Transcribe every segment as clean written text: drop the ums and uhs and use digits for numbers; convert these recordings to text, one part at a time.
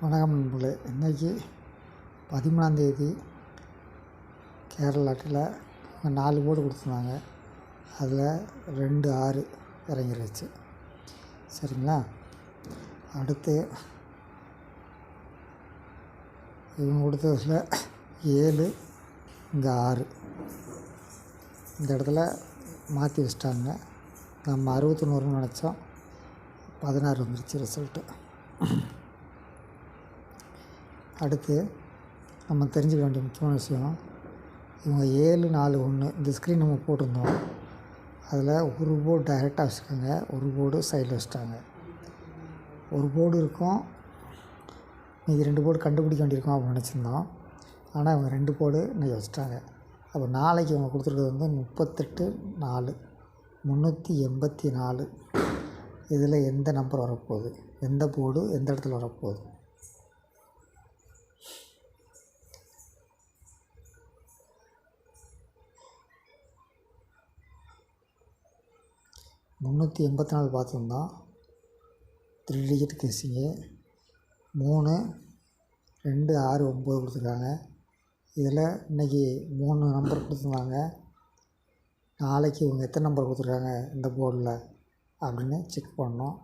வணக்கம் நண்பர்களே. இன்றைக்கி 13ஆந்தேதி கேரளாட்டில் 4 போர்டு கொடுத்துருந்தாங்க. அதில் 2 6 இறங்கிருச்சு. சரிங்களா? அடுத்து இவங்க கொடுத்ததில் 7 இங்கே 6 இந்த இடத்துல மாற்றி வச்சிட்டாங்க. நம்ம 61 நினச்சோம், 16 வந்துருச்சு ரிசல்ட்டு. அடுத்து நம்ம தெரிஞ்சுக்க வேண்டிய முக்கியமான விஷயம், இவங்க 7 4 1 இந்த ஸ்க்ரீன் நம்ம போட்டிருந்தோம். அதில் ஒரு போர்டு டைரெக்டாக வச்சுருக்காங்க, ஒரு போர்டு சைடில் வச்சுட்டாங்க. ஒரு போர்டு இருக்கும், மீதி 2 போர்டு கண்டுபிடிக்க வேண்டியிருக்கோம் அப்படின்னு நினச்சிருந்தோம். ஆனால் இவங்க 2 போர்டு இன்றைக்கி வச்சுட்டாங்க. அப்போ நாளைக்கு இவங்க கொடுத்துருக்கிறது வந்து 38 4 384. இதில் எந்த நம்பர் வரப்போகுது, எந்த போர்டு எந்த இடத்துல வரப்போகுது? முந்நூற்றி 84 பார்த்துருந்தோம். 3 டிஜிட் கெஸ்ஸிங்கு 3 2 6 9 கொடுத்துருக்காங்க. இதில் இன்றைக்கி 3 நம்பர் கொடுத்துருந்தாங்க. நாளைக்கு இவங்க எத்தனை நம்பர் கொடுத்துருக்காங்க இந்த போர்டில் அப்படின்னு செக் பண்ணோம்.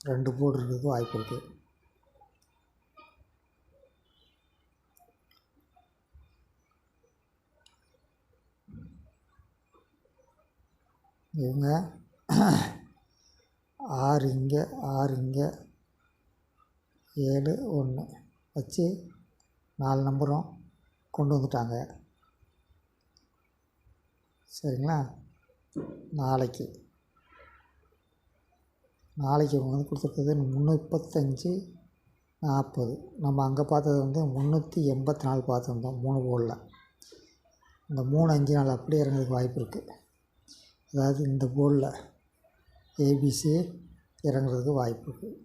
2 போர்டு இருக்கிறதுக்கு வாய்ப்பு இருக்குது. இவங்க 6 இங்கே 7 1 வச்சு 4 நம்பரும் கொண்டு வந்துட்டாங்க. சரிங்களா? நாளைக்கு இவங்க வந்து கொடுத்துருக்குறது 335 40. நம்ம அங்கே பார்த்தது வந்து 384 பார்த்துருந்தோம் 3 போர்டில். இந்த 3 5 4 அப்படியே இறங்குறதுக்கு வாய்ப்பு இருக்குது. அதாவது இந்த போர்டில் ஏபிசி இறங்குறதுக்கு வாய்ப்பு இருக்குது.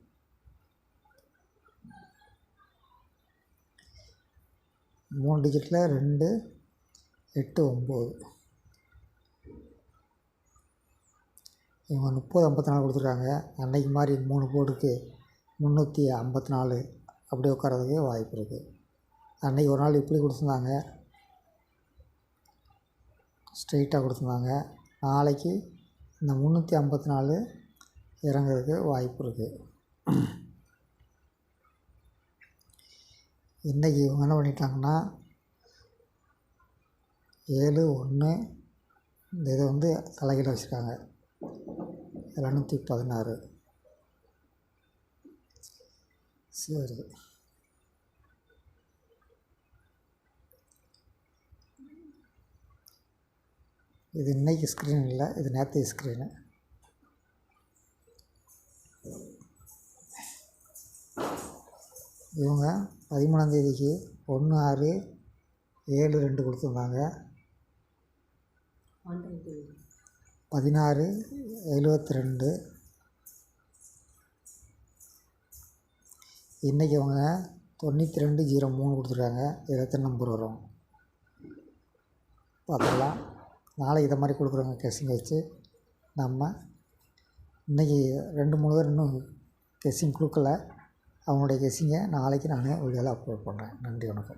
மூணு டிஜிட்டில் 2 8 9. இவங்க 30 54 கொடுத்துருக்காங்க. அன்னைக்கு மாதிரி 3 போர்டுக்கு 354 அப்படியே உட்காரதுக்கு வாய்ப்பு இருக்குது. அன்றைக்கி ஒரு நாள் இப்படி கொடுத்துருந்தாங்க, ஸ்ட்ரெயிட்டாக கொடுத்துருந்தாங்க. நாளைக்கு இந்த 354 இறங்குறதுக்கு வாய்ப்பு இருக்குது. இன்றைக்கி இவங்க என்ன பண்ணிட்டாங்கன்னா 7 1 இந்த இதை வந்து தலைகீழ வச்சுருக்காங்க. 716. சரி, இது இன்றைக்கி ஸ்க்ரீன் இல்லை, இது நேற்றைய ஸ்க்ரீனு. இவங்க 13ஆந்தேதிக்கு 1 6 7 2 கொடுத்துருந்தாங்க. 16 72. இன்றைக்கி அவங்க 92 03 கொடுத்துருக்காங்க. இதில் எத்தனை நம்பர் வரும் பார்த்துக்கலாம். நாளைக்கு இதை மாதிரி கொடுக்குறவங்க கெஸ்ஸிங் வச்சு நம்ம இன்றைக்கி 2 3 பேர் இன்னும் கெஸ்ஸிங் கொடுக்கல. அவங்களுடைய கெஸ்ஸிங்கை நாளைக்கு நான் வீடியோவில் அப்லோட் பண்ணுறேன். நன்றி, வணக்கம்.